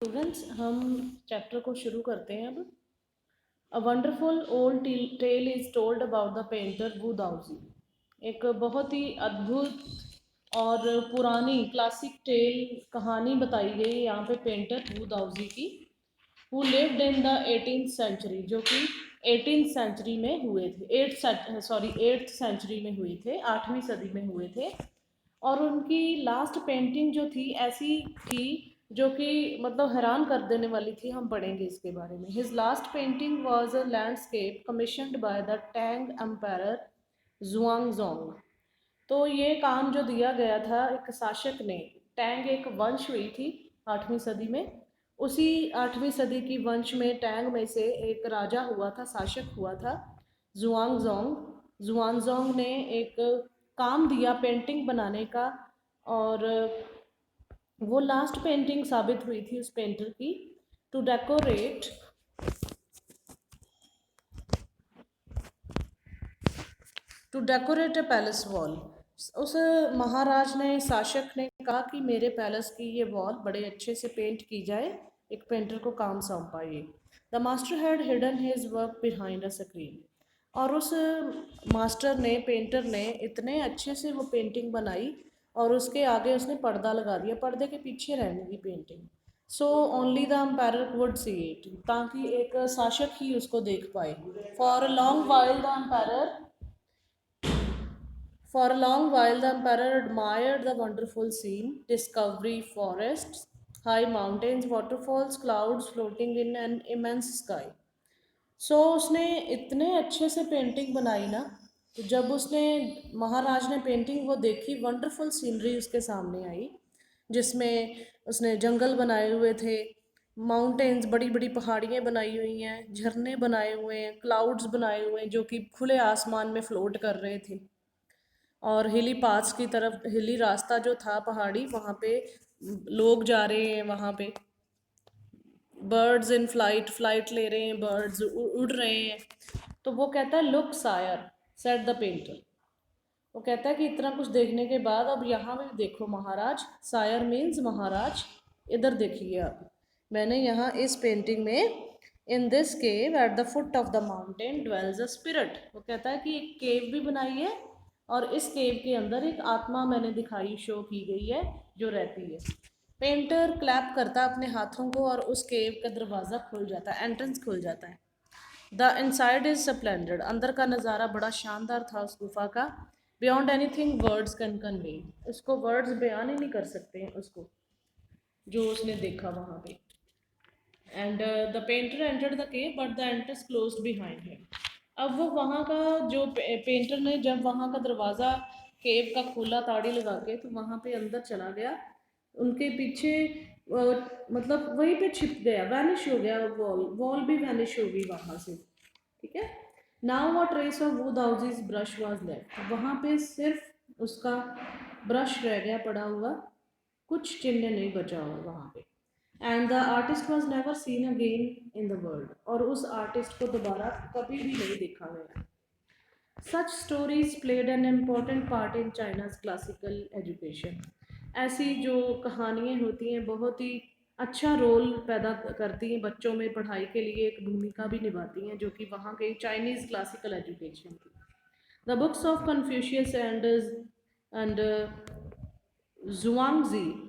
Students, हम chapter को शुरू करते हैं अब। A wonderful old tale is told about the painter Wu Daozi. एक बहुत ही अद्भुत और पुरानी क्लासिक टेल कहानी बताई गई यहाँ पे पेंटर वू दाउजी की, who lived in the 18th century, जो कि 18th सेंचुरी में हुए थे, 8th सेंचुरी में हुए थे, 8वीं सदी में हुए थे। और उनकी लास्ट पेंटिंग जो थी ऐसी थी जो कि मतलब हैरान कर देने वाली थी। हम पढ़ेंगे इसके बारे में। His last painting was a landscape commissioned by the Tang empire Xuanzong. तो ये काम जो दिया गया था एक शासक ने, टैंग एक वंश हुई थी 8वीं सदी में, उसी 8वीं सदी की वंश में टैंग में से एक राजा हुआ था, शासक हुआ था जुआंगजोंग। जुआनजोंग ने एक काम दिया पेंटिंग बनाने का, और वो लास्ट पेंटिंग साबित हुई थी उस पेंटर की। To decorate a palace wall. उस महाराज ने, शासक ने कहा कि मेरे पैलेस की ये वॉल बड़े अच्छे से पेंट की जाए। एक पेंटर को काम सौंपा ये। The master had hidden his work behind a screen. और उस मास्टर ने, पेंटर ने इतने अच्छे से वो पेंटिंग बनाई और उसके आगे उसने पर्दा लगा दिया, पर्दे के पीछे रहने दी painting. So only the empire would see it, ताकि एक शासक ही उसको देख पाए। For a long while the empire For a long while, the emperor admired the wonderful scene: discovery, forests, high mountains, waterfalls, clouds floating in an immense sky. So उसने इतने अच्छे से पेंटिंग बनाई ना, तो जब उसने, महाराज ने पेंटिंग वो देखी, वंडरफुल सीनरी उसके सामने आई, जिसमें उसने जंगल बनाए हुए थे, माउंटेन्स, बड़ी बड़ी पहाड़ियाँ बनाई हुई हैं, झरने बनाए हुए हैं, क्लाउड्स बनाए हुए हैं जो कि खुले आसमान में फ्लोट कर रहे थे, और हिली पाथ्स की तरफ, हिली रास्ता जो था पहाड़ी, वहाँ पे लोग जा रहे हैं, वहाँ पे बर्ड्स इन फ्लाइट, फ्लाइट ले रहे हैं, बर्ड्स उड़ रहे हैं। तो वो कहता है, look sire said the painter. वो कहता है कि इतना कुछ देखने के बाद अब यहाँ भी देखो महाराज। सायर मीन्स महाराज, इधर देखिए आप। मैंने यहाँ इस पेंटिंग में, in this cave at the foot of the mountain dwells a spirit. वो कहता है कि एक केव भी बनाई है, और इस केव के अंदर एक आत्मा मैंने दिखाई, शो की गई है, जो रहती है। पेंटर क्लैप करता है अपने हाथों को और उस केव का दरवाज़ा खुल जाता है, एंट्रेंस खुल जाता है। The inside is splendid. अंदर का नज़ारा बड़ा शानदार था उस गुफा का। Beyond anything words can convey. उसको वर्ड्स बयान ही नहीं कर सकते हैं उसको, जो उसने देखा वहाँ पे। And the painter entered the cave but the entrance closed behind him. अब वो वहाँ का जो पेंटर ने जब वहाँ का दरवाज़ा केव का खोला ताड़ी लगा के, तो वहाँ पे अंदर चला गया, उनके पीछे मतलब वहीं पे छिप गया, वैनिश हो गया। वॉल वॉल भी वैनिश हो गई वहाँ से। ठीक है। Now a trace of would houses brush was left. वहाँ पे सिर्फ उसका ब्रश रह गया पड़ा हुआ, कुछ चिन्ह नहीं बचा हुआ वहाँ पे। And the artist was never seen again in the world. और उस आर्टिस्ट को दोबारा कभी भी नहीं देखा गया। Such stories played an important part in China's classical education. ऐसी जो कहानियाँ होती हैं बहुत ही अच्छा रोल पैदा करती हैं बच्चों में, पढ़ाई के लिए एक भूमिका भी निभाती हैं, जो कि वहाँ के चाइनीज़ क्लासिकल एजुकेशन की। The books of Confucius and Zhuangzi,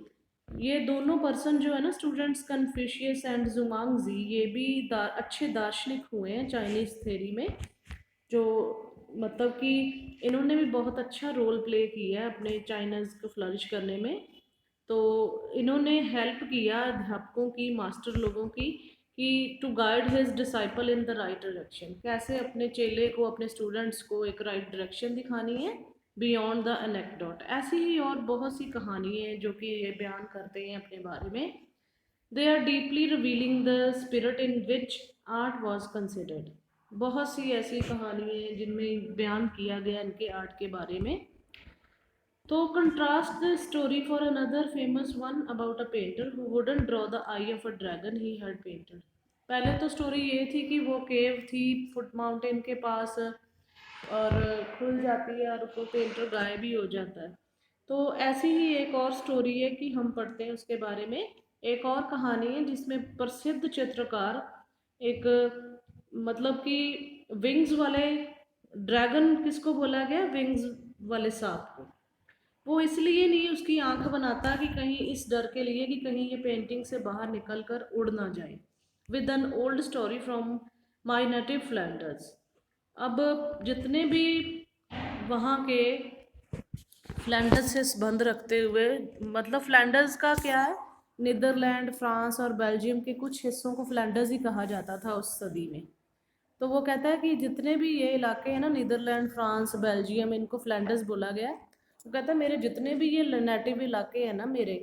ये दोनों पर्सन जो है ना स्टूडेंट्स, कन्फ्यूशियस एंड जुआंगजी, ये भी अच्छे दार्शनिक हुए हैं चाइनीज़ थ्योरी में, जो मतलब कि इन्होंने भी बहुत अच्छा रोल प्ले किया है अपने चाइनाज़ को फ्लरिश करने में। तो इन्होंने हेल्प किया अध्यापकों की, मास्टर लोगों की, कि to guide his disciple in the right direction, कैसे अपने चेले को, अपने स्टूडेंट्स को एक राइट डायरेक्शन दिखानी है, बियॉन्ड द एनेक्डोट। ऐसी ही और बहुत सी कहानी हैं जो कि ये बयान करते हैं अपने बारे में। They are deeply revealing the spirit in which art was considered. बहुत सी ऐसी कहानियाँ हैं जिनमें बयान किया गया इनके आर्ट के बारे में। तो contrast the story for another famous one about a painter who wouldn't draw the I of a dragon he had painted. पहले तो स्टोरी ये थी कि वो केव थी फुट माउंटेन के पास, और खुल जाती है और वो पेंटर गायब भी हो जाता है। तो ऐसी ही एक और स्टोरी है कि हम पढ़ते हैं उसके बारे में। एक और कहानी है जिसमें प्रसिद्ध चित्रकार एक, मतलब कि विंग्स वाले ड्रैगन किसको बोला गया, विंग्स वाले सांप को। वो इसलिए नहीं उसकी आंख बनाता कि कहीं, इस डर के लिए कि कहीं ये पेंटिंग से बाहर निकल कर उड़ ना जाए। With an old story from my native Flanders. अब जितने भी वहाँ के फ्लैंडर्स से संबंध रखते हुए, मतलब फ्लैंडर्स का क्या है, नीदरलैंड, फ्रांस और बेल्जियम के कुछ हिस्सों को फ्लैंडर्स ही कहा जाता था उस सदी में। तो वो कहता है कि जितने भी ये इलाके हैं ना, नीदरलैंड, फ्रांस, बेल्जियम, इनको फ्लैंडर्स बोला गया है। वो कहता है मेरे जितने भी ये नेटिव इलाके हैं ना मेरे,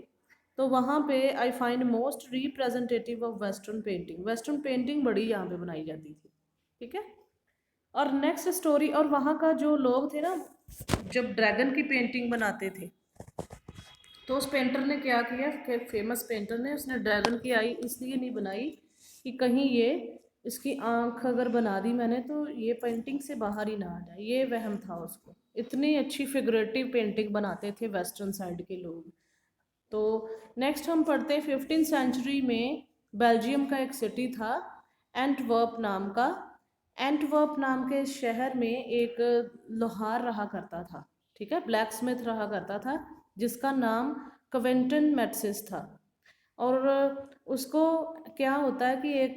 तो वहाँ पे I find most representative of western painting. Western painting बड़ी यहाँ पे बनाई जाती थी, ठीक है। और नेक्स्ट स्टोरी, और वहाँ का जो लोग थे ना, जब ड्रैगन की पेंटिंग बनाते थे, तो उस पेंटर ने क्या किया, फेमस पेंटर ने, उसने ड्रैगन की आई इसलिए नहीं बनाई कि कहीं ये, इसकी आंख अगर बना दी मैंने तो ये पेंटिंग से बाहर ही ना आ जाए, ये वहम था उसको। इतनी अच्छी फिगरेटिव पेंटिंग बनाते थे वेस्टर्न साइड के लोग। तो नेक्स्ट हम पढ़ते हैं 15th सेंचुरी में बेल्जियम का एक सिटी था एंटवर्प नाम का। एंटवर्प नाम के शहर में एक लोहार रहा करता था, ठीक है, ब्लैक स्मिथ रहा करता था, जिसका नाम कवेंटन मैट्सिस था। और उसको क्या होता है कि एक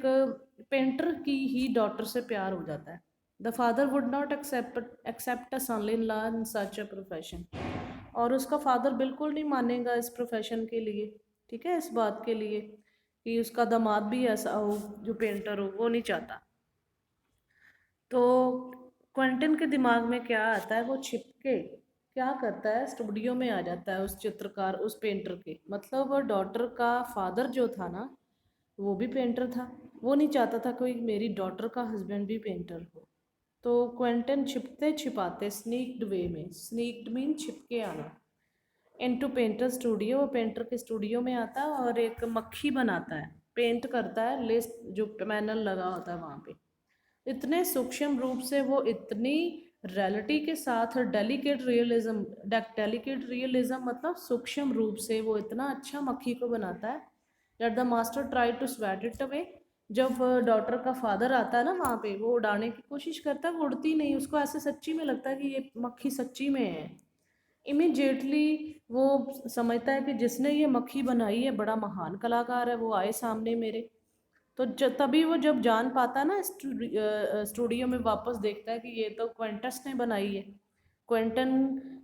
पेंटर की ही डॉटर से प्यार हो जाता है। The father would not accept a son in law in such a profession. और उसका फादर बिल्कुल नहीं मानेगा इस प्रोफेशन के लिए, ठीक है, इस बात के लिए कि उसका दामाद भी ऐसा हो जो पेंटर हो, वो नहीं चाहता। तो क्वेंटिन के दिमाग में क्या आता है, वो छिपके क्या करता है, स्टूडियो में आ जाता है उस चित्रकार, उस पेंटर के, मतलब डॉटर का फादर जो था ना, वो भी पेंटर था। वो नहीं चाहता था कोई मेरी डॉटर का हस्बैंड भी पेंटर हो। तो क्वेंटन छिपते छिपाते, स्नीक्ड वे में, स्नीक्ड मीन छिपके आना, इनटू पेंटर स्टूडियो, वो पेंटर के स्टूडियो में आता है और एक मक्खी बनाता है, पेंट करता है, लिस्ट जो पैनल लगा होता है वहाँ पे। इतने सूक्ष्म रूप से वो, इतनी रियलिटी के साथ, डेलिकेट रियलिज्म, डेलिकेट रियलिज्म मतलब सूक्ष्म रूप से वो इतना अच्छा मक्खी को बनाता है that the master try to swat it away. जब डॉटर का फादर आता है ना वहाँ पे, वो उड़ाने की कोशिश करता है, वो उड़ती नहीं, उसको ऐसे सच्ची में लगता है कि ये मक्खी सच्ची में है। इमिजिएटली वो समझता है कि जिसने ये मक्खी बनाई है बड़ा महान कलाकार है, वो आए सामने मेरे। तो तभी वो जब जान पाता है ना, स्टूडियो में वापस देखता है कि ये तो क्वेंटस ने बनाई है, क्वेंटन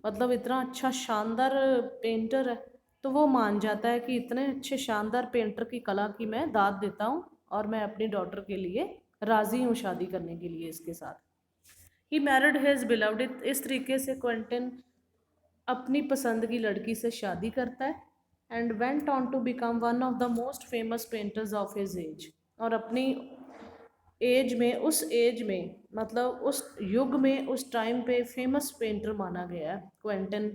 मतलब इतना अच्छा शानदार पेंटर है। तो वो मान जाता है कि इतने अच्छे शानदार पेंटर की कला की मैं दाद देता हूँ, और मैं अपनी डॉटर के लिए राज़ी हूँ शादी करने के लिए इसके साथ। He married his beloved. इस तरीके से क्वेंटन अपनी पसंद की लड़की से शादी करता है and went on to become one of the most famous painters of his age. और अपनी एज में, उस एज में मतलब उस युग में, उस टाइम पे फेमस पेंटर माना गया है क्वेंटन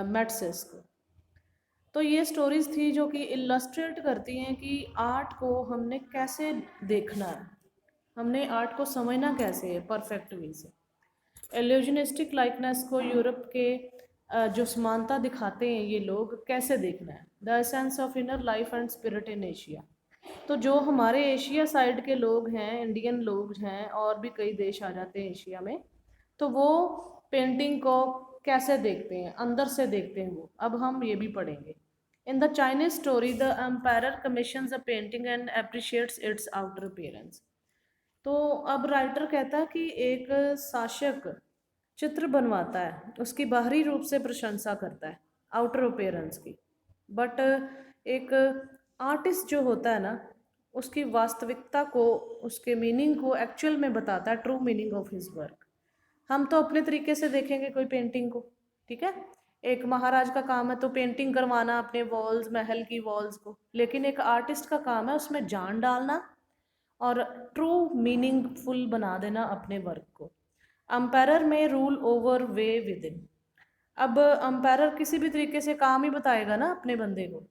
मैट्सेस को। तो ये स्टोरीज थी जो कि इलस्ट्रेट करती हैं कि आर्ट को हमने कैसे देखना है, हमने आर्ट को समझना कैसे है परफेक्ट वे से। एल्यूजनिस्टिक लाइकनेस को यूरोप के जो समानता दिखाते हैं ये लोग, कैसे देखना है, the essence of inner life and spirit in Asia. तो जो हमारे एशिया साइड के लोग हैं, इंडियन लोग हैं, और भी कई देश आ जाते हैं एशिया में, तो वो पेंटिंग को कैसे देखते हैं, अंदर से देखते हैं वो, अब हम ये भी पढ़ेंगे। In the Chinese story the emperor commissions a painting and appreciates its outer appearance. तो अब राइटर कहता है कि एक शासक चित्र बनवाता है, उसकी बाहरी रूप से प्रशंसा करता है, आउटर अपीयरेंस की, बट एक आर्टिस्ट जो होता है ना, उसकी वास्तविकता को, उसके मीनिंग को एक्चुअल में बताता है, true meaning of his work. हम तो अपने तरीके से देखेंगे कोई पेंटिंग को, ठीक है, एक महाराज का काम है तो पेंटिंग करवाना अपने वॉल्स, महल की वॉल्स को, लेकिन एक आर्टिस्ट का काम है उसमें जान डालना और ट्रू मीनिंगफुल बना देना अपने वर्क को। अंपायर में rule over way with in. अब अंपायर किसी भी तरीके से काम ही बताएगा ना अपने बंदे को।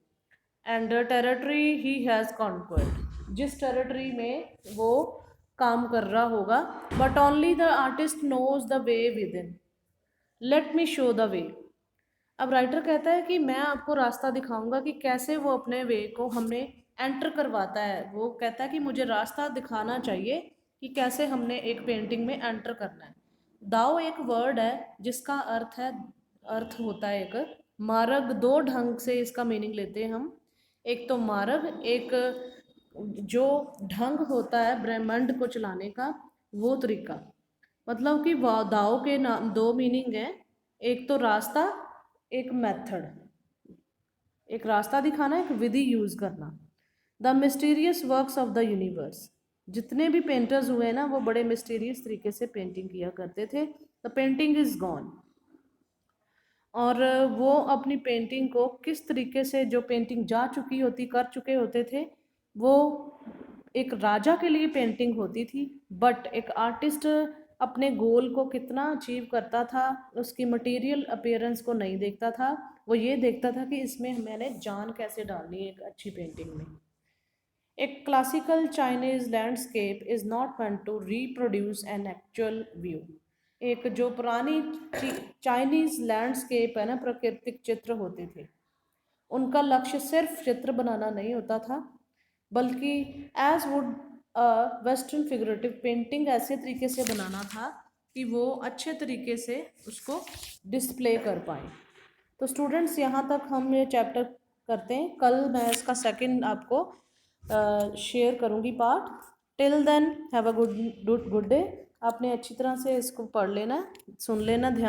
And territory he has conquered, जिस टेरिटरी में वो काम कर रहा होगा, but only the artist knows the way within, let me show the way. अब राइटर कहता है कि मैं आपको रास्ता दिखाऊंगा कि कैसे वो अपने वे को हमने एंटर करवाता है। वो कहता है कि मुझे रास्ता दिखाना चाहिए कि कैसे हमने एक पेंटिंग में एंटर करना है। दाओ एक वर्ड है जिसका अर्थ होता है एक मार्ग। दो ढंग से इसका मीनिंग लेते हैं हम। एक तो मार्ग, एक जो ढंग होता है ब्रह्मांड को चलाने का, वो तरीका। मतलब कि दाओ के नाम दो मीनिंग है, एक तो रास्ता, एक मेथड। एक रास्ता दिखाना, एक विधि यूज करना। The mysterious works of the universe. जितने भी पेंटर्स हुए ना वो बड़े मिस्टीरियस तरीके से पेंटिंग किया करते थे। The painting is gone. और वो अपनी पेंटिंग को किस तरीके से, जो पेंटिंग जा चुकी होती, कर चुके होते थे, वो एक राजा के लिए पेंटिंग होती थी। बट एक आर्टिस्ट अपने गोल को कितना अचीव करता था, उसकी मटेरियल अपीयरेंस को नहीं देखता था। वो ये देखता था कि इसमें मैंने जान कैसे डालनी है एक अच्छी पेंटिंग में। एक classical Chinese landscape is not meant to reproduce an actual view. एक जो पुरानी चाइनीज लैंडस्केप है ना, प्राकृतिक चित्र होते थे, उनका लक्ष्य सिर्फ चित्र बनाना नहीं होता था, बल्कि एज वुड वेस्टर्न फिगरेटिव पेंटिंग ऐसे तरीके से बनाना था कि वो अच्छे तरीके से उसको डिस्प्ले कर पाए। तो स्टूडेंट्स, यहाँ तक हम ये चैप्टर करते हैं। कल मैं इसका सेकंड आपको शेयर करूँगी part. Till then have a good day. आपने अच्छी तरह से इसको पढ़ लेना, सुन लेना ध्यान